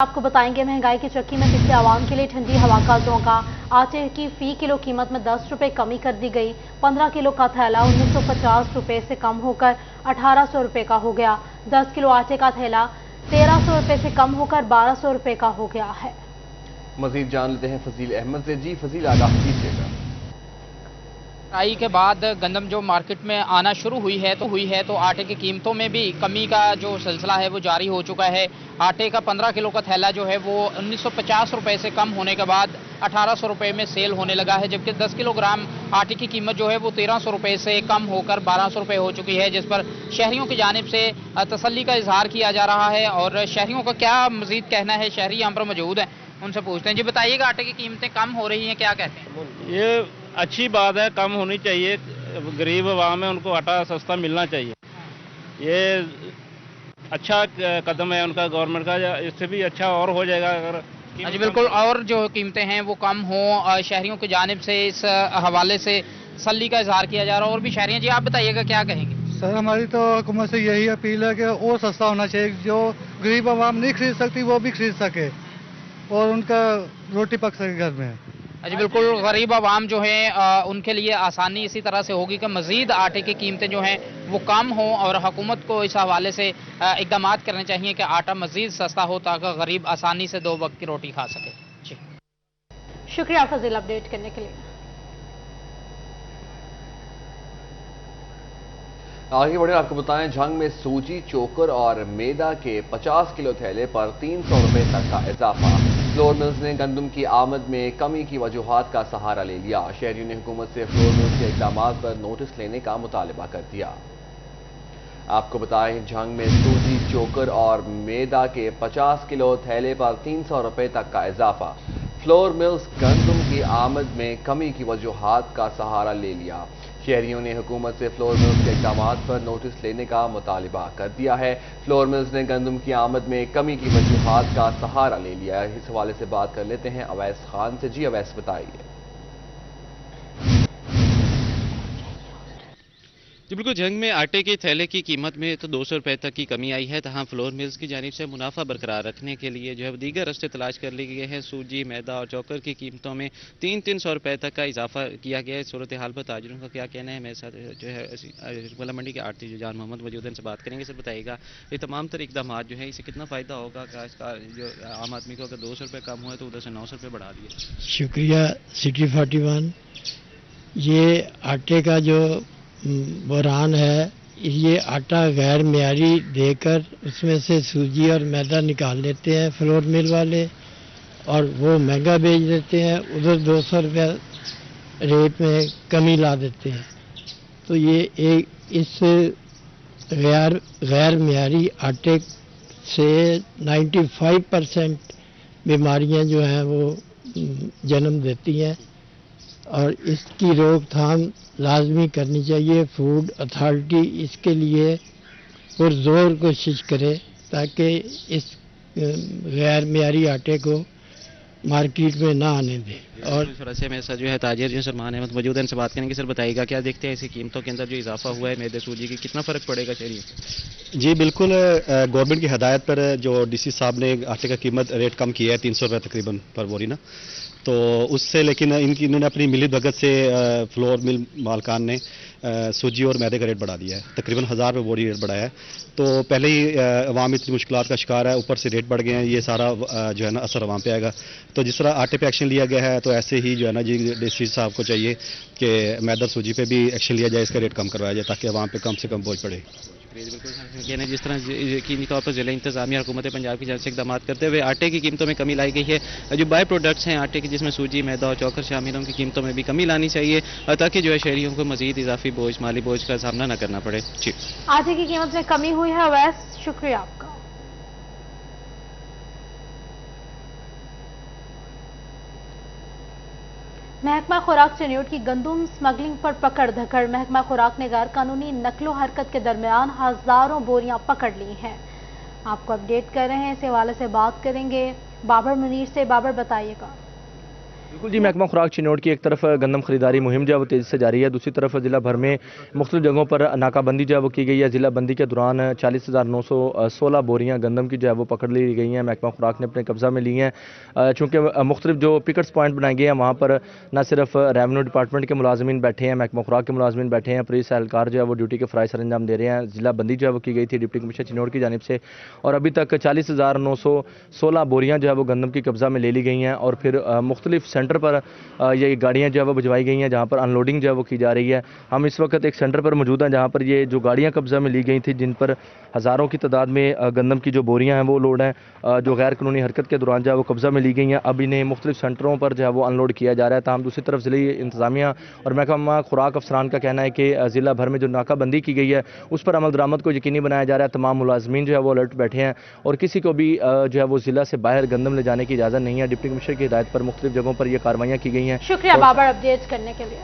आपको बताएंगे महंगाई की चक्की में पिछले आवाम के लिए ठंडी हवा का झोंका। आटे की फी किलो कीमत में 10 रुपए कमी कर दी गई। 15 किलो का थैला 1950 रुपए से कम होकर 1800 रुपए का हो गया। 10 किलो आटे का थैला 1300 रुपए से कम होकर 1200 रुपए का हो गया है। मजीद जान लेते हैं फजील अहमद से। जी फजील, आगाह कीजिएगा। आई के बाद गंदम जो मार्केट में आना शुरू हुई है तो आटे की कीमतों में भी कमी का जो सिलसिला है वो जारी हो चुका है। आटे का 15 किलो का थैला जो है वो 1950 रुपए से कम होने के बाद 1800 रुपए में सेल होने लगा है, जबकि 10 किलोग्राम आटे की कीमत जो है वो 1300 रुपए से कम होकर 1200 रुपए हो चुकी है, जिस पर शहरियों की जानिब से तसल्ली का इजहार किया जा रहा है। और शहरियों का क्या मजीद कहना है, शहरी यहाँ पर मौजूद हैं, उनसे पूछते हैं। जी बताइएगा, आटे की कीमतें कम हो रही हैं, क्या कहते हैं? ये अच्छी बात है, कम होनी चाहिए। गरीब आवाम है, उनको आटा सस्ता मिलना चाहिए। ये अच्छा कदम है उनका, गवर्नमेंट का। इससे भी अच्छा और हो जाएगा अगर। जी बिल्कुल, और जो कीमतें हैं वो कम हों, शहरियों की जानिब से इस हवाले से तसल्ली का इजहार किया जा रहा है। और भी शहरी हैं, जी आप बताइएगा क्या कहेंगे? सर हमारी तो हुकूमत से यही अपील है कि और सस्ता होना चाहिए, जो गरीब आवाम नहीं खरीद सकती वो भी खरीद सके और उनका रोटी पक सके घर में। जी बिल्कुल, गरीब आवाम जो है उनके लिए आसानी इसी तरह से होगी कि मजीद आटे की कीमतें जो हैं वो कम हों, और हुकूमत को इस हवाले से इकदाम करने चाहिए कि आटा मजीद सस्ता हो ताकि गरीब आसानी से 2 वक्त की रोटी खा सके। जी शुक्रिया फजील अपडेट करने के लिए। आगे बढ़े आपको बताएं, झंग में सूजी, चोकर और मैदा के 50 किलो थैले पर 300 रुपए तक का इजाफा। फ्लोर मिल्स ने गंदम की आमद में कमी की वजूहात का सहारा ले लिया। शहरियों ने हुकूमत से फ्लोर मिल्स के इकदाम पर नोटिस लेने का मुतालबा कर दिया। आपको बताएं, झंग में सूजी, चोकर और मैदा के 50 किलो थैले पर 300 रुपए तक का इजाफा। फ्लोर मिल्स गंदम की आमद में कमी की वजूहात का सहारा ले लिया। शहरियों ने हुकूमत से फ्लोर मिल्स के इकदाम पर नोटिस लेने का मुतालबा कर दिया है। फ्लोर मिल्स ने गंदम की आमद में कमी की वजूहात का सहारा ले लिया है। इस हवाले से बात कर लेते हैं अवैस खान से। जी अवैस, बताइए। जी बिल्कुल, जंग में आटे के थैले की कीमत में तो 200 रुपए तक की कमी आई है। तहाँ फ्लोर मिल्स की जानिब से मुनाफा बरकरार रखने के लिए जो है दीगर रस्ते तलाश कर लिए गए हैं। सूजी, मैदा और चोकर की कीमतों में 300 रुपए तक का इजाफा किया गया है। सूरत हाल पर ताजरों का क्या कहना है, मेरे साथ जो है हिजबुल्लाह मंडी के आड़ती जान मोहम्मद मौजूद हैं, से बात करेंगे। सर बताइएगा, ये तमाम तर इकदाम जो है इससे कितना फ़ायदा होगा? जो आम आदमी को अगर 200 रुपये कम हुए तो उधर से 900 रुपये बढ़ा दिए। शुक्रिया सिटी 41। ये आटे का जो बहरान है, ये आटा गैर मियारी देकर उसमें से सूजी और मैदा निकाल लेते हैं फ्लोर मिल वाले, और वो महंगा बेच देते हैं, उधर 200 रुपया रेट में कमी ला देते हैं। तो ये एक इस गैर मियारी आटे से 95% बीमारियां जो हैं वो जन्म देती हैं, और इसकी रोकथाम लाजमी करनी चाहिए। फूड अथॉरिटी इसके लिए पुरजोर कोशिश करे ताकि इस गैर मियारी आटे को मार्केट में ना आने दे। और से मेरे साथ जो है ताजिर जो सलमान अहमद मौजूद हैं, इनसे बात करेंगे। सर बताइएगा, क्या देखते हैं ऐसी कीमतों के अंदर जो इजाफा हुआ है मैदे सूजी की, कितना फ़र्क पड़ेगा शहरियों को? जी बिल्कुल, गवर्नमेंट की हदायत पर जो डीसी साहब ने आटे का कीमत रेट कम किया है 300 रुपये तकरीबन पर बोरी ना, तो उससे लेकिन इन्होंने अपनी मिली भगत से फ्लोर मिल मालकान ने सूजी और मैदे का रेट बढ़ा दिया है, तकरीबन 1000 रुपये बोरी रेट बढ़ाया है। तो पहले ही अवाम इतनी मुश्किलात का शिकार है, ऊपर से रेट बढ़ गए हैं, ये सारा जो है ना असर अवाम पे आएगा। तो जिस तरह आटे पे एक्शन लिया गया है, तो ऐसे ही जो है ना जी डीसी साहब को चाहिए कि मैदा सूजी पे भी एक्शन लिया जाए, इसका रेट कम करवाया जाए ताकि अवाम पे कम से कम बोझ पड़े। बिल्कुल, जिस तरह यकीनी तौर पर ज़िला इंतज़ामिया हुकूमत पंजाब की जानिब से इक़दाम करते हुए आटे की कीमतों में कमी लाई गई है। जो बाई प्रोडक्ट्स हैं आटे की, जिसमें सूजी, मैदा और चोकर शामिल हैं, उनकी कीमतों में भी कमी लानी चाहिए ताकि जो है शहरियों को मजीद इजाफी बोझ, माली बोझ का सामना न करना पड़े। जी आटे की कीमत में कमी हुई है अवैस, शुक्रिया आपका। महकमा खुराक चनियोट की गंदम स्मगलिंग पर पकड़ धकड़। महकमा खुराक ने गैर कानूनी नकलो हरकत के दरमियान हजारों बोरियां पकड़ ली हैं। आपको अपडेट कर रहे हैं, इस हवाले से बात करेंगे बाबर मुनीर से। बाबर बताइएगा। بالکل जी, महकमा खुराक चिनौट की एक तरफ गंदम खरीदारी मुहिम जो है वो तेज़ी से जारी है, दूसरी तरफ ज़िला भर में मुख्तलिफ जगहों पर नाकाबंदी जो है वो की गई है। ज़िला बंदी के दौरान 40,916 बोरियां गंदम की जो है वो पकड़ ली गई हैं, महकमा खुराक ने अपने कब्ज़ा में ली हैं। चूँकि मुख्तलिफ जो पिकट्स पॉइंट बनाए गए हैं वहाँ पर न सिर्फ रेवेन्यू डिपार्टमेंट के मुलाजमीन बैठे हैं, महकमा खुराक के मुलाजमीन बैठे हैं, पुलिस एहलकार जो है वो ड्यूटी के फ़राइज़ सर अंजाम दे रहे हैं। ज़िला बंदी जो है वो की गई थी डिप्टी कमिश्नर चिनौट की जानिब से, और अभी तक 40,916 बोरियां जो है वो गंदम की कब्ज़ा में ले ली गई हैं, और फिर मुख्तलिफ सेंटर पर ये गाड़ियां जो है वो भिजवाई गई हैं जहां पर अनलोडिंग जो है वो की जा रही है। हम इस वक्त एक सेंटर पर मौजूद हैं जहां पर ये जो गाड़ियां कब्जा में ली गई थी, जिन पर हज़ारों की तादाद में गंदम की जो बोरियां हैं वो लोड हैं, जो गैर कानूनी हरकत के दौरान जो है वो कब्जा में ली गई हैं। अब इन्हें मुख्तलिफ सेंटरों पर जो है वो अनलोड किया जा रहा है। तमाम दूसरी तरफ ज़िले इंतज़ामिया और महकमा खुराक अफसरान का कहना है कि ज़िला भर में जो नाकाबंदी की गई है उस पर अमल दरामद को यकीनी बनाया जा रहा है। तमाम मुलाजमीन जो है वो अलर्ट बैठे हैं और किसी को भी जो है वो ज़िला से बाहर गंदम ले जाने की इजाज़त नहीं है। डिप्टी कमिश्नर की हिदायत पर मुख्तलिफ जगहों पर यह कार्रवाइयाँ की गई हैं। शुक्रिया बाबर अपडेट करने के लिए।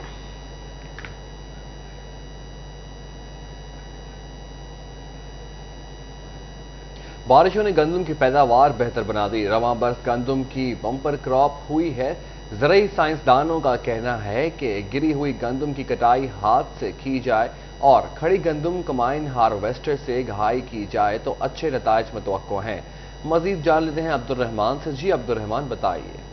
बारिशों ने गंदम की पैदावार बेहतर बना दी। रवां बरस गंदम की बम्पर क्रॉप हुई है। ज़राई साइंसदानों का कहना है कि गिरी हुई गंदम की कटाई हाथ से की जाए और खड़ी गंदम कमाइन हार्वेस्टर से घाई की जाए तो अच्छे नताइज मुतवक्को हैं। मजीद जान लेते हैं अब्दुल रहमान से। जी अब्दुल रहमान, बताइए।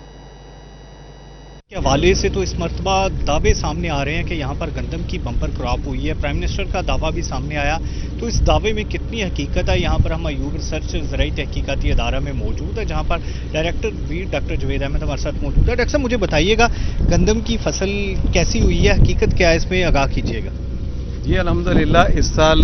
के हवाले से तो इस मरतबा दावे सामने आ रहे हैं कि यहाँ पर गंदम की बम्पर क्रॉप हुई है। प्राइम मिनिस्टर का दावा भी सामने आया, तो इस दावे में कितनी हकीकत है। यहाँ पर हम अयूब रिसर्च ज़राई तहकीकाती अदारा में मौजूद है, जहाँ पर डायरेक्टर भी डॉक्टर जवेद अहमद हमारे साथ मौजूद है। डॉक्टर साहब, मुझे बताइएगा गंदम की फसल कैसी हुई है, हकीकत क्या है, इसमें आगाह कीजिएगा। जी अल्हम्दुलिल्लाह, इस साल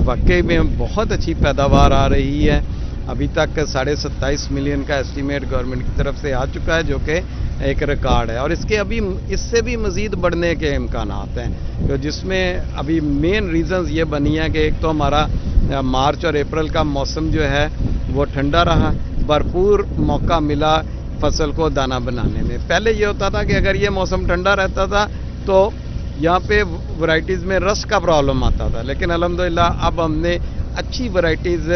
वाकई में बहुत अच्छी पैदावार आ रही है। अभी तक 27.5 मिलियन का एस्टीमेट गवर्नमेंट की तरफ से आ चुका है, जो कि एक रिकॉर्ड है, और इसके अभी इससे भी मज़ीद बढ़ने के इम्कानात हैं। तो जिसमें अभी मेन रीज़न्स ये बनी है कि एक तो हमारा मार्च और अप्रैल का मौसम जो है वो ठंडा रहा, भरपूर मौका मिला फसल को दाना बनाने में। पहले ये होता था कि अगर ये मौसम ठंडा रहता था तो यहाँ पे वैरायटीज़ में रस का प्रॉब्लम आता था, लेकिन अल्हम्दुलिल्लाह अब हमने अच्छी वैरायटीज़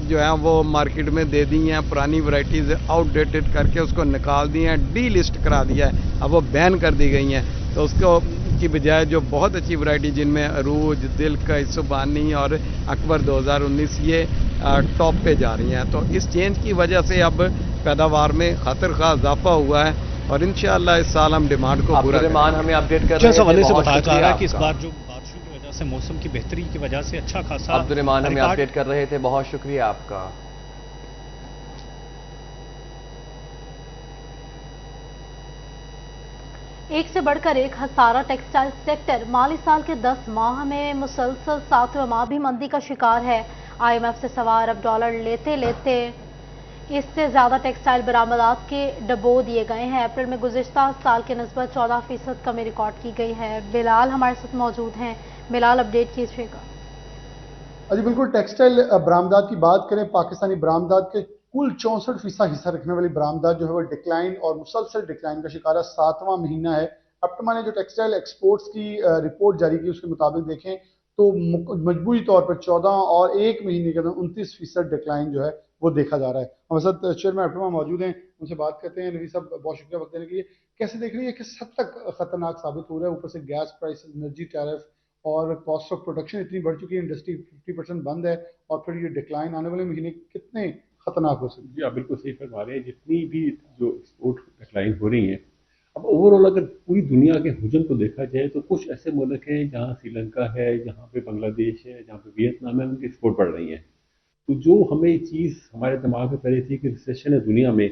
जो है वो मार्केट में दे दी हैं। पुरानी वैरायटीज़ आउटडेटेड करके उसको निकाल दी हैं, डी लिस्ट करा दिया है, अब वो बैन कर दी गई हैं। तो उसको की बजाय जो बहुत अच्छी वैरायटी जिनमें अरूज, दिलकश, सुबानी और अकबर 2019 ये टॉप पे जा रही हैं। तो इस चेंज की वजह से अब पैदावार में खातिर-खा इजाफा हुआ है और इंशाअल्लाह इस साल हम डिमांड को पूरा करेंगे। हमें अपडेट कर रहे हैं, हवाले से बताया जा रहा है कि इस बार जो बारिशों की वजह से मौसम की बेहतरी की वजह से अच्छा खासा अब्दुल रहमान हमें अपडेट कर रहे थे, बहुत शुक्रिया आपका। एक से बढ़कर एक हसारा टेक्सटाइल सेक्टर माली साल के 10 माह में मुसलसल 7वें माह भी मंदी का शिकार है। IMF से सवा अरब डॉलर लेते लेते इससे ज्यादा टेक्सटाइल बरामदात के डबो दिए गए हैं। अप्रैल में गुज़िश्ता साल के निस्बत 14% कमी रिकॉर्ड की गई है। बिलाल हमारे साथ मौजूद हैं। बिलाल, अपडेट कीजिएगा। जी बिल्कुल, टेक्सटाइल बरामदात की बात करें, पाकिस्तानी बरामदात के कुल 64% हिस्सा रखने वाली बरामदात जो है वो डिक्लाइन और मुसलसल डिक्लाइन का शिकार है। 7वां महीना है। अपटमा ने जो टेक्सटाइल एक्सपोर्ट्स की रिपोर्ट जारी की उसके मुताबिक देखें तो मजबूरी तौर पर 14 और 1 महीने के अंदर 29% डिक्लाइन जो है वो देखा जा रहा है। हमारे साथ चेयरमैन अपटमा मौजूद हैं, उनसे बात करते हैं। नवी साहब, बहुत शुक्रिया वक्त देने के लिए। कैसे देख रही है, किस हद तक खतरनाक साबित हो रहा है? ऊपर से गैस प्राइस, एनर्जी टैरिफ और कॉस्ट ऑफ प्रोडक्शन इतनी बढ़ चुकी है, इंडस्ट्री 50% बंद है, और फिर ये डिक्लाइन आने वाले महीने कितने खतरनाक हो सकती है? जी आप बिल्कुल सही फरमा रहे हैं। जितनी भी जो एक्सपोर्ट डिक्लाइन हो रही है, अब ओवरऑल अगर पूरी दुनिया के हुजूम को देखा जाए तो कुछ ऐसे मुल्क हैं जहाँ श्रीलंका है, जहाँ पे बांग्लादेश है, जहाँ पे वियतनाम है, उनकी एक्सपोर्ट बढ़ रही है। तो जो हमें चीज़ हमारे दिमाग में पहले थी कि रिसेशन है दुनिया में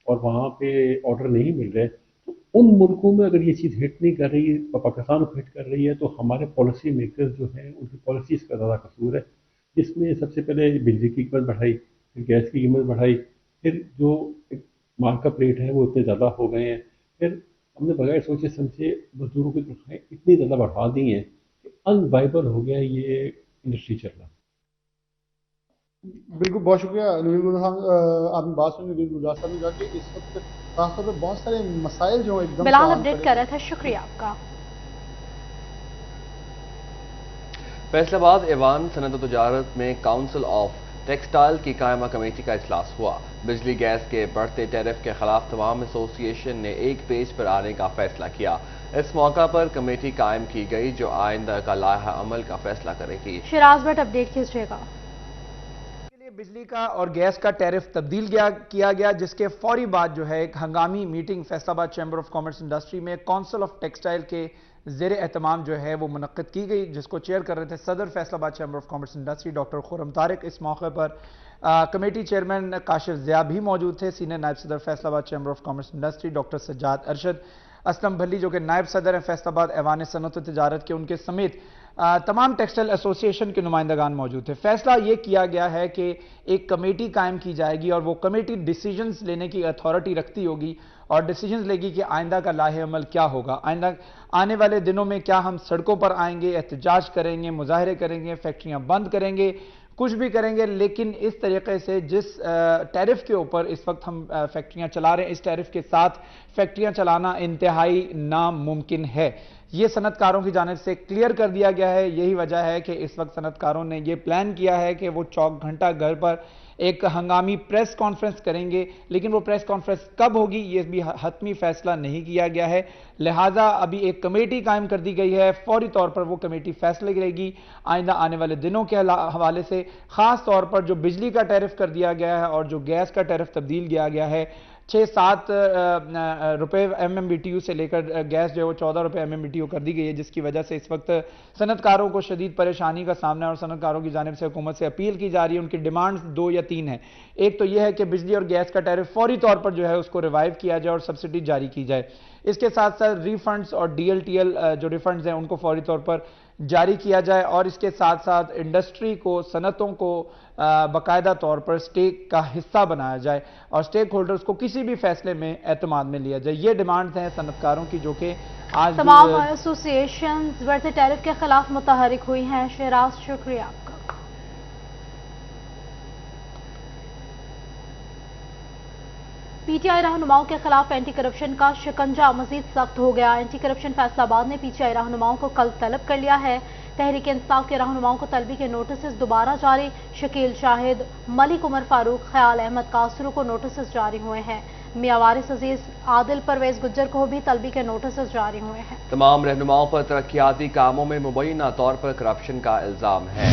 और वहाँ पे ऑर्डर नहीं मिल रहे, तो उन मुल्कों में अगर ये चीज़ हिट नहीं कर रही, पाकिस्तान को हिट कर रही है, तो हमारे पॉलिसी मेकर्स जो हैं उनकी पॉलिसीज़ का ज़्यादा कसूर है। जिसमें सबसे पहले बिजली की कीमत बढ़ाई, फिर गैस की कीमत बढ़ाई, फिर जो मार्कअप रेट है वो इतने ज़्यादा हो गए हैं, फिर हमने बगैर सोचे समझे मजदूरों की तनख्वाहें इतनी ज़्यादा बढ़ा दी हैं कि अनवाइबल हो गया ये इंडस्ट्री चलना। बिल्कुल, बहुत शुक्रिया नवीन गुलजार साहब। आपने बात सुनी नवीन गुलजार साहब ने कहा कि इस वक्त खासतौर पर बहुत सारे मसाइल जो एकदम बिलाल अपडेट कर रहे थे, शुक्रिया आपका। फैसलाबाद ऐवान सनत तजारत में काउंसिल ऑफ टेक्सटाइल की कायमा कमेटी का इजलास हुआ। बिजली गैस के बढ़ते टैरिफ के खिलाफ तमाम एसोसिएशन ने एक पेज पर आने का फैसला किया। इस मौका पर कमेटी कायम की गई जो आइंदा का लाहा अमल का फैसला करेगी। शिराज भट्ट अपडेट कीजिएगा। बिजली का और गैस का टैरिफ तब्दील किया गया, जिसके फौरी बाद जो है एक हंगामी meeting Faisalabad chamber of commerce industry में काउंसिल ऑफ टेक्सटाइल के ज़ेर एहतमाम जो है वो मुनक्किद की गई, जिसको चेयर कर रहे थे सदर Faisalabad chamber of commerce industry doctor Khurram Tariq. इस मौके पर कमेटी चेयरमैन काशिफ ज़िया भी मौजूद थे। सीनियर नायब सदर Faisalabad chamber of commerce industry doctor Sajjad Arshad, Aslam Bhalli जो कि नायब सदर हैं फैसलाबाद ऐवान सनअत व तिजारत के, उनके समेत तमाम टेक्सटाइल एसोसिएशन के नुमाइंदगान मौजूद थे। फैसला ये किया गया है कि एक कमेटी कायम की जाएगी और वो कमेटी डिसीजंस लेने की अथॉरिटी रखती होगी और डिसीजंस लेगी कि आइंदा का लाहे अमल क्या होगा। आइंदा आने वाले दिनों में क्या हम सड़कों पर आएंगे, एहतजाज करेंगे, मुजाहरे करेंगे, फैक्ट्रियां बंद करेंगे, कुछ भी करेंगे, लेकिन इस तरीके से जिस टैरिफ के ऊपर इस वक्त हम फैक्ट्रियां चला रहे हैं, इस टैरिफ के साथ फैक्ट्रियां चलाना इंतहाई नामुमकिन है। ये सनतकारों की जानिब से क्लियर कर दिया गया है। यही वजह है कि इस वक्त सनतकारों ने ये प्लान किया है कि वो चौक घंटा घर पर एक हंगामी प्रेस कॉन्फ्रेंस करेंगे, लेकिन वो प्रेस कॉन्फ्रेंस कब होगी ये भी हतमी फैसला नहीं किया गया है। लिहाजा अभी एक कमेटी कायम कर दी गई है, फौरी तौर पर वो कमेटी फैसले करेगी आइंदा आने वाले दिनों के हवाले से। खास तौर पर जो बिजली का टैरिफ कर दिया गया है और जो गैस का टैरिफ तब्दील किया गया है, 6-7 रुपए MMBTU से लेकर गैस जो है वो 14 रुपए MMBTU कर दी गई है, जिसकी वजह से इस वक्त सनतकारों को शदीद परेशानी का सामना है और सनतकारों की जानिब से हुकूमत से अपील की जा रही है। उनकी डिमांड्स 2 या 3 है। एक तो यह है कि बिजली और गैस का टैरिफ फौरी तौर पर जो है उसको रिवाइव किया जाए और सब्सिडी जारी की जाए। इसके साथ साथ रिफंड्स और DLTL जो रिफंड्स हैं उनको फौरी तौर पर जारी किया जाए और इसके साथ साथ इंडस्ट्री को, सनतों को बाकायदा तौर पर स्टेक का हिस्सा बनाया जाए और स्टेक होल्डर्स को किसी भी फैसले में एतमाद में लिया जाए। ये डिमांड्स हैं सनतकारों की जो कि आज तमाम एसोसिएशन बढ़ते टैरिफ के खिलाफ मुतहरिक हुई हैं। शहराज, शुक्रिया आपका। PTI रहनुमाओं के खिलाफ एंटी करप्शन का शिकंजा मजीद सख्त हो गया। एंटी करप्शन फैसलाबाद ने PTI रहनुमाओं को कल तलब कर लिया है। तहरीक इंसाफ के रहनुमाओं को तलबी के नोटिस दोबारा जारी। शकील शाहिद, मलिक उमर फारूक, ख्याल अहमद कासरू को नोटिस जारी हुए हैं। मियां वारिस अजीज, आदिल परवेज गुज्जर को भी तलबी के नोटिस जारी हुए हैं। तमाम रहनुमाओं पर तरक्याती कामों में मुबैना तौर पर करप्शन का इल्जाम है।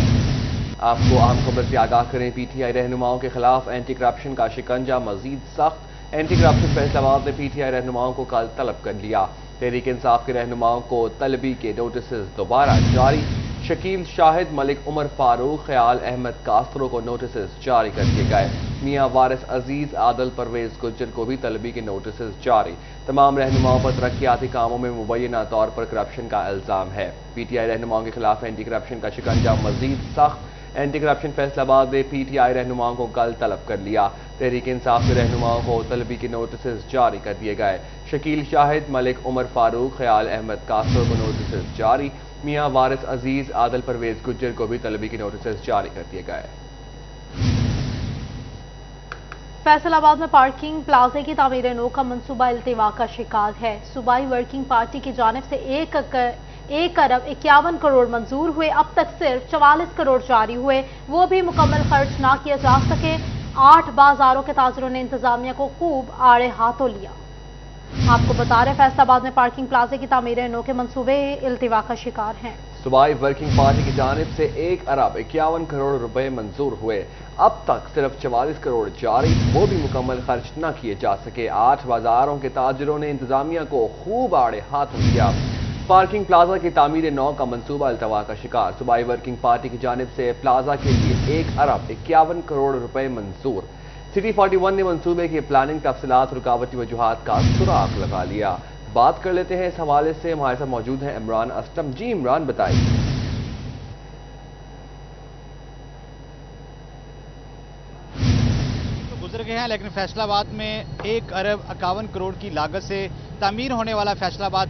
आपको आम खबर से आगाह करें, PTI रहनुमाओं के खिलाफ एंटी करप्शन का शिकंजा मजीद सख्त। एंटी करप्शन फैसलाबाद ने PTI रहनुमाओं को कल तलब कर लिया। तहरीक इंसाफ के रहनुमाओं को तलबी के नोटिस दोबारा जारी। शकील शाहिद, मलिक उमर फारूक, ख्याल अहमद कासरो को नोटिस जारी कर दिए गए। मियां वारिस अजीज, आदिल परवेज गुज्जर को भी तलबी के नोटिस जारी। तमाम रहनुमाओं पर तरक्याती कामों में मुबैना तौर पर करप्शन का इल्जाम है। PTI रहनुमाओं के खिलाफ एंटी करप्शन का शिकंजा मजीद सख्त। एंटी करप्शन फैसलाबाद ने PTI रहनुमाओं को कल तलब कर लिया। तहरीक इंसाफ के रहनुमाओं को तलबी के नोटिस जारी कर दिए गए। शकील शाहिद, मलिक उमर फारूक, ख्याल अहमद कासरो को नोटिस जारी। मियां वारिस अजीज, आदिल परवेज गुज्जर को भी तलबी के नोटिस जारी कर दिए गए। फैसलाबाद में पार्किंग प्लाजे की तामीर नौ का मंसूबा इल्तिवा का शिकार है। सूबाई वर्किंग पार्टी की जानिब से 1 अरब 51 करोड़ मंजूर हुए। अब तक सिर्फ 44 करोड़ जारी हुए, वो भी मुकम्मल खर्च ना किया जा सके। 8 बाजारों के ताजरों ने इंतजामिया को खूब आड़े हाथों लिया। आपको बता रहे फैसलाबाद में पार्किंग प्लाजे की तामीर नौ के मंसूबे इल्तिवा का शिकार हैं। सूबाई वर्किंग पार्टी की जानिब से 1 अरब 51 करोड़ रुपए मंजूर हुए। अब तक सिर्फ 44 करोड़ जारी, वो भी मुकम्मल खर्च न किए जा सके। 8 बाजारों के ताजरों ने इंतजामिया को खूब आड़े हाथों लिया। पार्किंग प्लाजा की तामीर नौ का मंसूबा इल्तवा का शिकार। सूबाई वर्किंग पार्टी की जानिब से प्लाजा के लिए 1 अरब 51 करोड़ रुपए मंजूर। सिटी 41 ने मंसूबे की प्लानिंग, तफसीलात, रुकावटी वजूहात का सुराग लगा लिया। बात कर लेते हैं इस हवाले से, हमारे साथ मौजूद हैं इमरान असलम। जी इमरान, बताइए। गुजर गए हैं, लेकिन फैसलाबाद में 1 अरब 51 करोड़ की लागत से तामीर होने वाला फैसलाबाद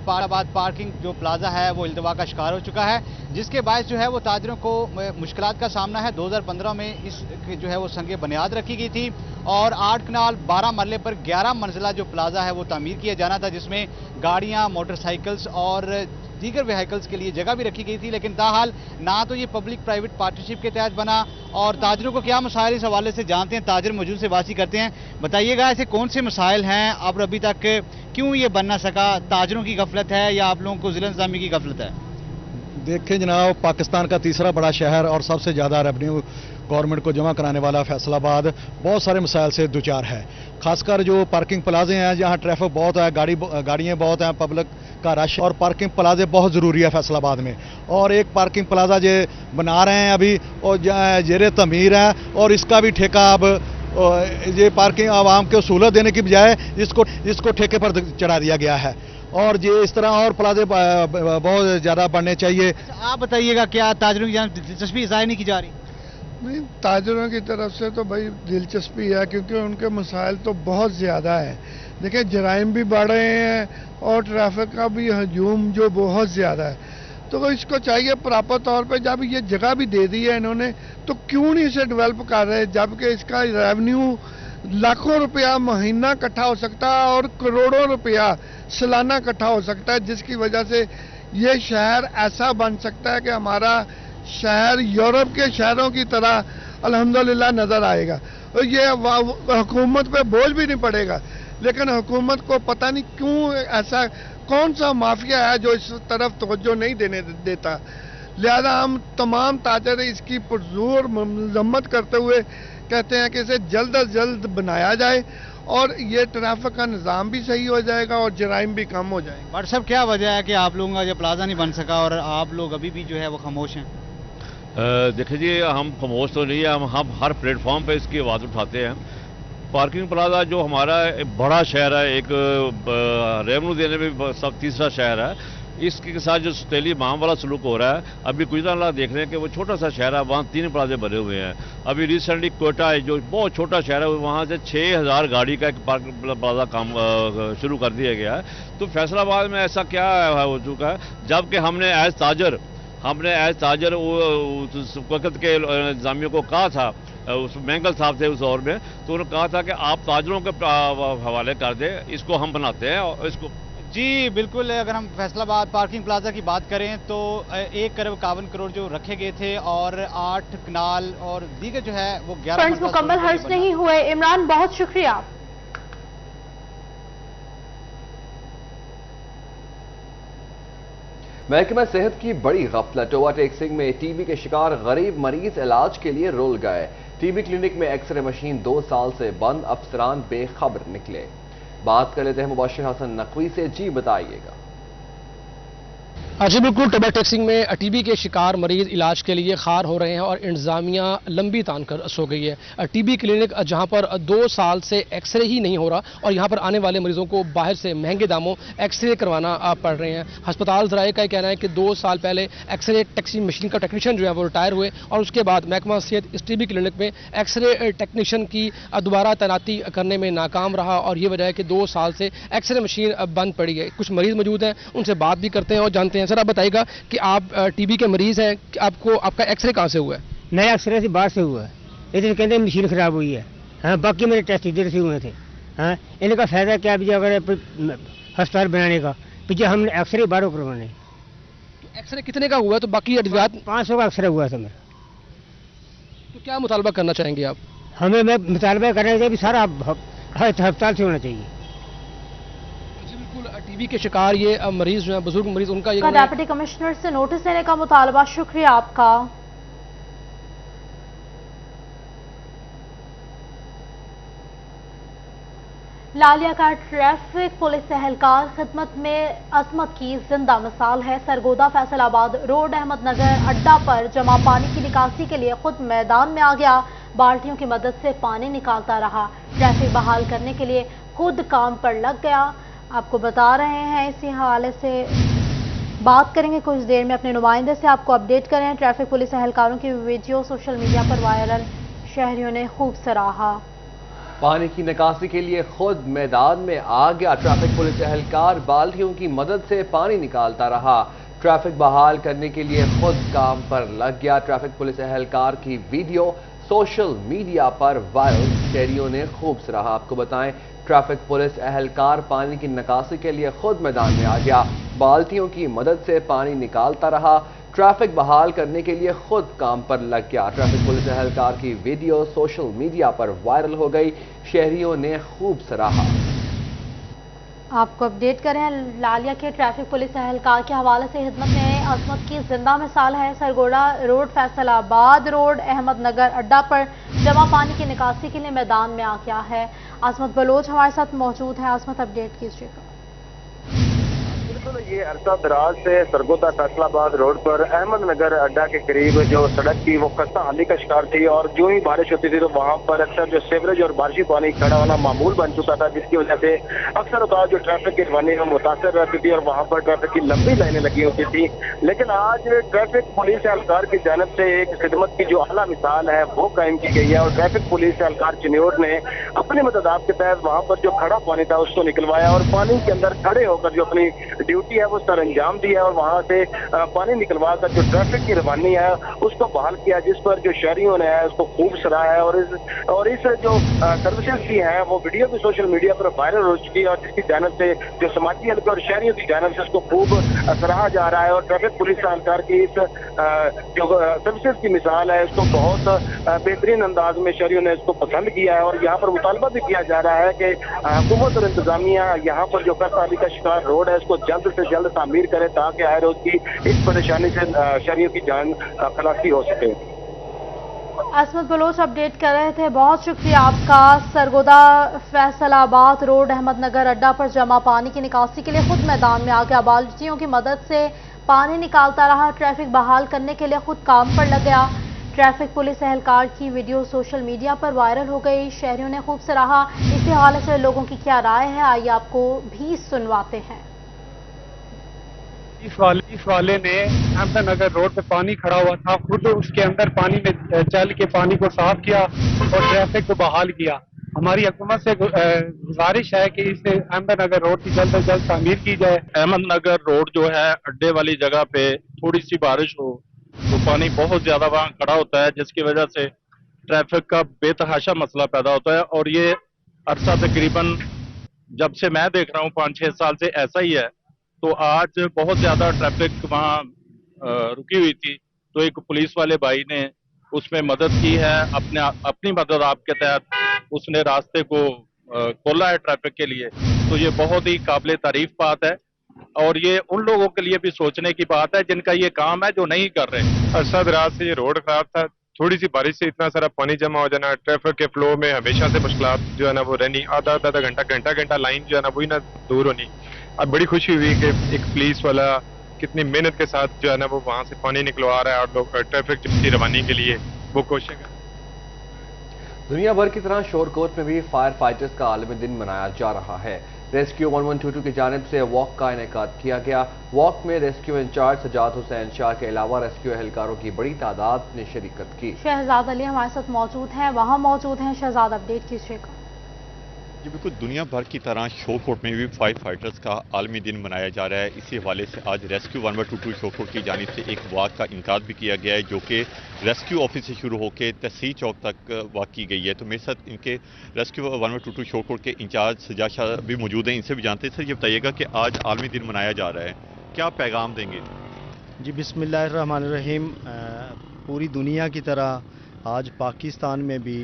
पार्किंग जो प्लाजा है वो इल्तवा का शिकार हो चुका है, जिसके बायस जो है वो ताजरों को मुश्किलात का सामना है। 2015 में इस जो है वो संगे बुनियाद रखी गई थी और 8 कनाल 12 मरले पर 11 मंजिला जो प्लाजा है वो तामीर किया जाना था, जिसमें गाड़ियां, मोटरसाइकिल्स और دیگر وہیکلز کے لیے جگہ بھی رکھی گئی تھی، لیکن تاحال نہ تو یہ پبلک پرائیویٹ پارٹنرشپ کے تحت بنا، اور تاجروں کو کیا مسائل اس حوالے سے جانتے ہیں، تاجر موجود سے بات کرتے ہیں۔ بتائیے گا ایسے کون سے مسائل ہیں اور ابھی تک کیوں یہ بن نہ سکا؟ تاجروں کی غفلت ہے یا آپ لوگوں کو ضلع انتظامیہ کی غفلت ہے؟ دیکھیں جناب، پاکستان کا تیسرا بڑا شہر اور سب سے زیادہ ریونیو گورنمنٹ کو جمع کرانے والا فیصل آباد بہت سارے مسائل سے دوچار ہے، خاص کر جو پارکنگ پلازے ہیں جہاں ٹریفک بہت ہے، گاڑیاں بہت ہیں، پبلک کا رش، اور پارکنگ پلازے بہت ضروری ہے فیصل آباد میں۔ اور ایک پارکنگ پلازا جو بنا رہے ہیں ابھی اور زیر تعمیر ہے، اور اس کا بھی ٹھیکہ اب یہ پارکنگ عوام کو سہولت دینے کی بجائے اس کو ٹھیکے پر چڑھا دیا گیا ہے، اور یہ اس طرح اور پلازے بہت زیادہ بڑھنے چاہیے۔ آپ بتائیے گا کیا تاجروں کی جانب دلچسپی ظاہر نہیں کی جا رہی؟ نہیں، تاجروں کی طرف سے تو بھائی دلچسپی ہے، کیونکہ ان کے مسائل تو بہت زیادہ ہیں۔ دیکھیں جرائم بھی بڑھ رہے ہیں اور ٹریفک کا بھی ہجوم جو بہت زیادہ ہے، تو اس کو چاہیے پراپر طور پہ جب یہ جگہ بھی دے دی ہے انہوں نے تو کیوں نہیں اسے ڈیولپ کر رہے، جبکہ اس کا ریونیو لاکھوں روپیہ مہینہ اکٹھا ہو سکتا ہے اور کروڑوں روپیہ سالانہ اکٹھا ہو سکتا ہے، جس کی وجہ سے یہ شہر ایسا بن سکتا ہے کہ ہمارا شہر یورپ کے شہروں کی طرح الحمدللہ نظر آئے گا، اور یہ حکومت پہ بوجھ بھی نہیں پڑے گا۔ لیکن حکومت کو پتہ نہیں کیوں ایسا کون سا مافیا ہے جو اس طرف توجہ نہیں دیتا، لہذا ہم تمام تاجر اس کی پرزور مذمت کرتے ہوئے کہتے ہیں کہ اسے جلد از جلد بنایا جائے اور یہ ٹریفک کا نظام بھی صحیح ہو جائے گا اور جرائم بھی کم ہو جائیں گے۔ بٹ صاحب کیا وجہ ہے کہ آپ لوگوں کا یہ پلازا نہیں بن سکا اور آپ لوگ ابھی بھی جو ہے وہ خاموش ہیں؟ دیکھیں جی، ہم خاموش تو نہیں ہیں، ہم ہر پلیٹ فارم پہ اس کی آواز اٹھاتے ہیں۔ پارکنگ پلازا جو ہمارا بڑا شہر ہے، ایک ریونیو دینے میں سب تیسرا شہر ہے، اس کے ساتھ جو ستیلی مام والا سلوک ہو رہا ہے۔ ابھی گجرانوالہ دیکھ رہے ہیں کہ وہ چھوٹا سا شہر ہے، وہاں 3 پلازے بنے ہوئے ہیں۔ ابھی ریسنٹلی کوئٹہ ہے جو بہت چھوٹا شہر ہے، وہاں سے 6000 گاڑی کا ایک پارکنگ پلازا کام شروع کر دیا گیا ہے۔ تو فیصل آباد میں ایسا کیا ہو چکا ہے، جبکہ ہم نے ایز تاجر اس وقت کے انتظامیہ کو کہا تھا، اس مینگل صاحب تھے اس دور میں، تو انہوں نے کہا تھا کہ آپ تاجروں کے حوالے کر دیں، اس کو ہم بناتے ہیں اور اس کو۔ جی بالکل، اگر ہم فیصل آباد پارکنگ پلازا کی بات کریں تو 1.51 کروڑ جو رکھے گئے تھے اور 8 کنال اور دیگر جو ہے وہ 11 فنڈز مکمل خرچ نہیں ہوئے۔ عمران بہت شکریہ۔ محکمہ صحت کی بڑی غفلت، اوور ٹیکسنگ میں ٹی بی کے شکار غریب مریض علاج کے لیے رول گئے۔ ٹی بی کلینک میں ایکس رے مشین 2 سال سے بند، افسران بے خبر نکلے۔ بات کر لیتے ہیں مبشر حسن نقوی سے، جی بتائیے گا۔ جی بالکل، ٹوبر ٹیکسنگ میں ٹی بی کے شکار مریض علاج کے لیے خوار ہو رہے ہیں اور انتظامیہ لمبی تان کر سو گئی ہے۔ ٹی بی کلینک جہاں پر 2 سال سے ایکس رے ہی نہیں ہو رہا اور یہاں پر آنے والے مریضوں کو باہر سے مہنگے داموں ایکس رے کروانا پڑ رہے ہیں۔ ہسپتال ذرائع کا یہ کہنا ہے کہ 2 سال پہلے ایکس رے مشین کا ٹیکنیشین جو ہے وہ ریٹائر ہوئے اور اس کے بعد محکمہ صحت اس ٹی بی کلینک میں ایکس رے ٹیکنیشین کی دوبارہ تعیناتی کرنے میں ناکام رہا اور یہ وجہ ہے کہ 2 سال سے ایکس رے مشین بند پڑی ہے۔ کچھ مریض موجود ہیں، ان سے بات بھی کرتے ہیں اور جانتے ہیں۔ سر آپ بتائیے گا کہ آپ ٹی بی کے مریض ہیں، آپ کا ایکس رے کہاں سے ہوا ہے؟ نیا ایکس رے سے باہر سے ہوا ہے، ادھر کہتے ہیں مشین خراب ہوئی ہے، ہاں باقی میرے ٹیسٹ ادھر سے ہوئے تھے۔ ہاں ان کا فائدہ کیا بھی اگر ہسپتال بنانے کا، پیچھے ہم نے ایکس رے باہر کروانے۔ ایکس رے کتنے کا ہوا ہے؟ تو باقی ادویات 500 کا ایکس رے ہوا تھا میرا۔ تو کیا مطالبہ کرنا چاہیں گے آپ؟ ہمیں مطالبہ کرنا چاہیے سارا ہسپتال سے ہونا چاہیے۔ ٹی بی کے شکار یہ مریض جو ہیں، بزرگ مریض، ان کا یہ ڈپٹی کمشنر سے نوٹس دینے کا مطالبہ، شکریہ آپ کا۔ لالیہ کا ٹریفک پولیس اہلکار خدمت میں عظمت کی زندہ مثال ہے۔ سرگودا فیصل آباد روڈ احمد نگر اڈا پر جمع پانی کی نکاسی کے لیے خود میدان میں آ گیا، بالٹیوں کی مدد سے پانی نکالتا رہا، ٹریفک بحال کرنے کے لیے خود کام پر لگ گیا۔ آپ کو بتا رہے ہیں، اسی حوالے سے بات کریں گے کچھ دیر میں اپنے نمائندے سے، آپ کو اپڈیٹ کریں۔ ٹریفک پولیس اہلکاروں کی ویڈیو سوشل میڈیا پر وائرل، شہریوں نے خوب سراہا۔ پانی کی نکاسی کے لیے خود میدان میں آ گیا ٹریفک پولیس اہلکار، بالٹیوں کی مدد سے پانی نکالتا رہا، ٹریفک بحال کرنے کے لیے خود کام پر لگ گیا۔ ٹریفک پولیس اہلکار کی ویڈیو سوشل میڈیا پر وائرل، شہریوں نے خوب سراہا۔ آپ کو بتائیں ट्रैफिक पुलिस एहलकार पानी की निकासी के लिए खुद मैदान में आ गया। बाल्टियों की मदद से पानी निकालता रहा, ट्रैफिक बहाल करने के लिए खुद काम पर लग गया। ट्रैफिक पुलिस एहलकार की वीडियो सोशल मीडिया पर वायरल हो गई, शहरियों ने खूब सराहा। आपको अपडेट करें लालिया के ट्रैफिक पुलिस एहलकार के हवाले से खिदमत में अजमत की जिंदा मिसाल है। सरगोड़ा रोड, फैसलाबाद रोड, अहमदनगर अड्डा पर जमा पानी की निकासी के लिए मैदान में आ गया है। अजमत बलोच हमारे साथ मौजूद है। अजमत, अपडेट कीजिएगा। ये अरसा दराज से सरगोदा फैसलाबाद रोड पर अहमदनगर अड्डा के करीब जो सड़क थी वो खस्ता हाली का शिकार थी और जो ही बारिश होती थी तो वहां पर अक्सर जो सीवरेज और बारिशी पानी खड़ा होना मामूल बन चुका था, जिसकी वजह से अक्सर औकात जो ट्रैफिक की रवानी में मुतासर रहती थी और वहां पर ट्रैफिक की लंबी लाइनें लगी होती थी। लेकिन आज ट्रैफिक पुलिस एहलकार की जानिब से एक खिदमत की जो आला मिसाल है वो कायम की गई है और ट्रैफिक पुलिस एहलकार चिन्योर ने अपनी मददात के तहत वहां पर जो खड़ा पानी था उसको निकलवाया और पानी के अंदर खड़े होकर जो अपनी ड्यूटी है वो सर अंजाम दिया और वहां से पानी निकलवा कर जो ट्रैफिक की रवानी है उसको बहाल किया, जिस पर जो शहरियों ने है उसको खूब सराहा है और इस जो सर्विसेज की है वो वीडियो भी सोशल मीडिया पर वायरल हो चुकी है और जिसकी जानिब से जो समाजी हल्के और शहरियों की जानिब से उसको खूब सराहा जा रहा है और ट्रैफिक पुलिस एहलकार की इस जो सर्विसेज की मिसाल है उसको बहुत बेहतरीन अंदाज में शहरियों ने इसको पसंद किया है और यहाँ पर मुतालबा भी किया जा रहा है कि हुकूमत और इंतजामिया यहाँ पर जो खस्ता का शिकार रोड है उसको जल्द से जल्द तामीर करे ताकि हर रोज की इस परेशानी से शहरियों की जान खलासी हो सके। असमत बलोच अपडेट कर रहे थे, बहुत शुक्रिया आपका। सरगोदा फैसलाबाद रोड, अहमदनगर अड्डा पर जमा पानी की निकासी के लिए खुद मैदान में आ गया, बाल्टियों की मदद से पानी निकालता रहा, ट्रैफिक बहाल करने के लिए खुद काम पर लग गया। ट्रैफिक पुलिस एहलकार की वीडियो सोशल मीडिया पर वायरल हो गई, शहरियों ने खूब सराहा। इसी हवाले से लोगों की क्या राय है, आइए आपको भी सुनवाते हैं। इस वाले ने अहमदनगर रोड पे पानी खड़ा हुआ था, खुद उसके अंदर पानी में चल के पानी को साफ किया और ट्रैफिक को बहाल किया। हमारी हुकूमत से गुजारिश है कि इस अहमदनगर रोड की जल्द से जल्द तामीर की जाए। अहमदनगर रोड जो है अड्डे वाली जगह पे थोड़ी सी बारिश हो तो पानी बहुत ज्यादा वहाँ खड़ा होता है, जिसकी वजह से ट्रैफिक का बेतहाशा मसला पैदा होता है और ये अरसा तकरीबन जब से मैं देख रहा हूँ 5-6 साल से ऐसा ही है। तो आज बहुत ज्यादा ट्रैफिक वहाँ रुकी हुई थी तो एक पुलिस वाले भाई ने उसमें मदद की है, अपनी मदद आपके तहत उसने रास्ते को खोला है ट्रैफिक के लिए। तो ये बहुत ही काबिल तारीफ बात है और ये उन लोगों के लिए भी सोचने की बात है जिनका ये काम है जो नहीं कर रहे। अरसा दराज से ये रोड खराब था, थोड़ी सी बारिश से इतना सारा पानी जमा हो जाना, ट्रैफिक के फ्लो में हमेशा से मुश्किलात जो है ना वो रहनी, आधा घंटा लाइन जो है ना वही ना दूर होनी। अब बड़ी खुशी हुई कि एक पुलिस वाला कितनी मेहनत के साथ जो है ना वो वहाँ से पानी निकलवा रहा है और लोग ट्रैफिक की रवानी के लिए वो कोशिश कर। दुनिया भर की तरह शोरकोट में भी फायर फाइटर्स का आलमी दिन मनाया जा रहा है। रेस्क्यू 1122 की जानिब से वॉक का इनेकाद किया गया। वॉक में रेस्क्यू इंचार्ज सजाद हुसैन शाह के अलावा रेस्क्यू एहलकारों की बड़ी तादाद ने शिरकत की। शहजाद अली हमारे साथ मौजूद हैं, वहां मौजूद हैं। शहजाद, अपडेट कीजिएगा। जी बिल्कुल, दुनिया भर की तरह शोरकोट में भी फायर फाइटर्स का आलमी दिन मनाया जा रहा है। इसी हवाले से आज रेस्क्यू 1122 शोरकोट की जानिब से एक वाक का इनकाद भी किया गया है जो कि रेस्क्यू ऑफिस से शुरू होकर तहसील चौक तक वाक की गई है। तो मेरे साथ इनके रेस्क्यू 1122 शोरकोट के इंचार्ज सजाद शाह भी मौजूद हैं, इनसे भी जानते हैं। सर, ये बताइएगा कि आज आलमी दिन मनाया जा रहा है, क्या पैगाम देंगे? जी बिस्मिल्लाहिर्रहमानिर्रहीम। पूरी दुनिया की तरह आज पाकिस्तान में भी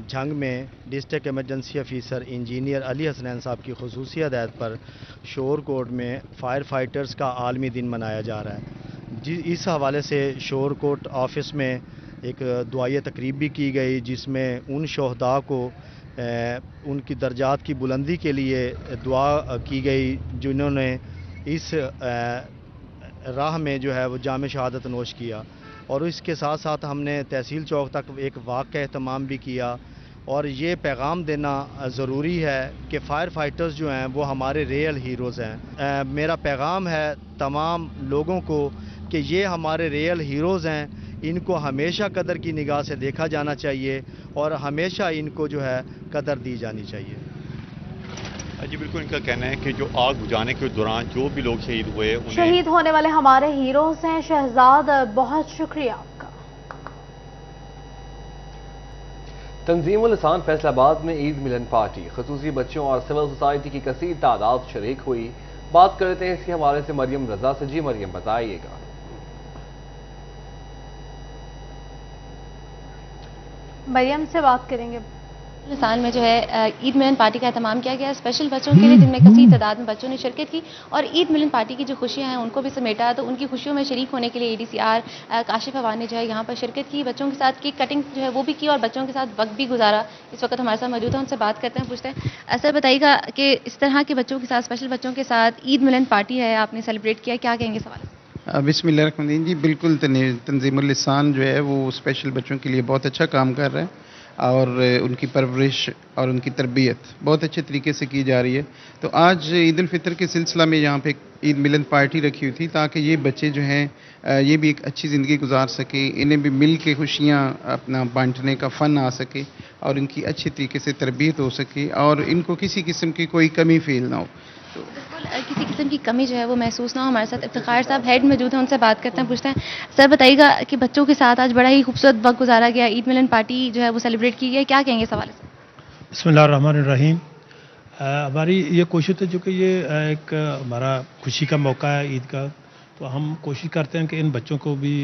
जंग में district emergency officer engineer Ali Hasnain साहब की खुसूसी हदायत पर शोरकोट में फायर फाइटर्स का आलमी दिन मनाया जा रहा है। जी, इस हवाले से शोरकोट ऑफिस में एक दुआई तकरीब भी की गई जिसमें उन शहदा को उनकी दर्जात की बुलंदी के लिए दुआ की गई जिन्होंने इस राह में जो है वो जाम शहादत नोश किया। और इसके साथ साथ हमने तहसील चौक तक एक वाक़ का एहतमाम भी किया और ये पैगाम देना ज़रूरी है कि फ़ायर फाइटर्स जो हैं वो हमारे रियल हीरोज़ हैं। मेरा पैगाम है तमाम लोगों को कि ये हमारे रियल हीरोज़ हैं, इनको हमेशा कदर की निगाह से देखा जाना चाहिए और हमेशा इनको जो है कदर दी जानी चाहिए। जी बिल्कुल, इनका कहना है कि जो आग बुझाने के दौरान जो भी लोग शहीद हुए उन्हें शहीद होने वाले हमारे हीरोज हैं। शहजाद, बहुत शुक्रिया आपका। تنظیم الاسان فیصل آباد میں عید ملن پارٹی خصوصی بچوں اور سول سوسائٹی کی کثیر تعداد شریک ہوئی. بات کرتے ہیں اس کے حوالے سے مریم رضا سے. جی مریم بتائیے گا. مریم سے بات کریں گے. لسان میں جو ہے عید ملن پارٹی کا اہتمام کیا گیا اسپیشل بچوں کے لیے، جن میں کثیر تعداد میں بچوں نے شرکت کی اور عید ملن پارٹی کی جو خوشیاں ہیں ان کو بھی سمیٹا. تو ان کی خوشیوں میں شریک ہونے کے لیے ADCR کاشف عوان نے جو ہے یہاں پر شرکت کی، بچوں کے ساتھ کیک کٹنگ جو ہے وہ بھی کی اور بچوں کے ساتھ وقت بھی گزارا. اس وقت ہمارے ساتھ موجود ہیں، ان سے بات کرتے ہیں، پوچھتے ہیں. سر بتائیے گا کہ اس طرح کے بچوں کے ساتھ اسپیشل بچوں کے ساتھ عید ملن پارٹی ہے آپ نے سیلیبریٹ کیا، کیا کہیں گے سوال؟ بسم اللہ الرحمن الرحیم. جی بالکل، تنظیم الاسان جو ہے وہ اسپیشل بچوں کے لیے بہت اچھا کام کر رہا ہے اور ان کی پرورش اور ان کی تربیت بہت اچھے طریقے سے کی جا رہی ہے. تو آج عید الفطر کے سلسلہ میں یہاں پہ عید ملن پارٹی رکھی ہوئی تھی تاکہ یہ بچے جو ہیں یہ بھی ایک اچھی زندگی گزار سکیں، انہیں بھی مل کے خوشیاں اپنا بانٹنے کا فن آ سکے اور ان کی اچھی طریقے سے تربیت ہو سکے اور ان کو کسی قسم کی کوئی کمی فیل نہ ہو. کسی قسم کی کمی جو ہے وہ محسوس نہ ہو. ہمارے ساتھ افتخار صاحب ہیڈ موجود ہیں، ان سے بات کرتے ہیں، پوچھتے ہیں. سر بتائیے گا کہ بچوں کے ساتھ آج بڑا ہی خوبصورت وقت گزارا گیا، عید ملن پارٹی جو ہے وہ سیلیبریٹ کی گئی، کیا کہیں گے اس حوالے سے؟ بسم اللہ الرحمن الرحیم. ہماری یہ کوشش ہے جو کہ یہ ایک ہمارا خوشی کا موقع ہے عید کا، تو ہم کوشش کرتے ہیں کہ ان بچوں کو بھی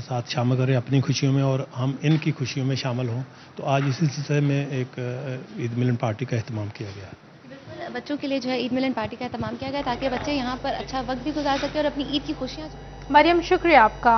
ساتھ شامل کریں اپنی خوشیوں میں اور ہم ان کی خوشیوں میں شامل ہوں. تو آج اسی سلسلے میں ایک عید ملن پارٹی کا اہتمام کیا گیا. بچوں کے لیے جو ہے عید ملن پارٹی کا اہتمام کیا گیا تاکہ بچے یہاں پر اچھا وقت بھی گزار سکیں اور اپنی عید کی خوشیاں. مریم شکریہ آپ کا.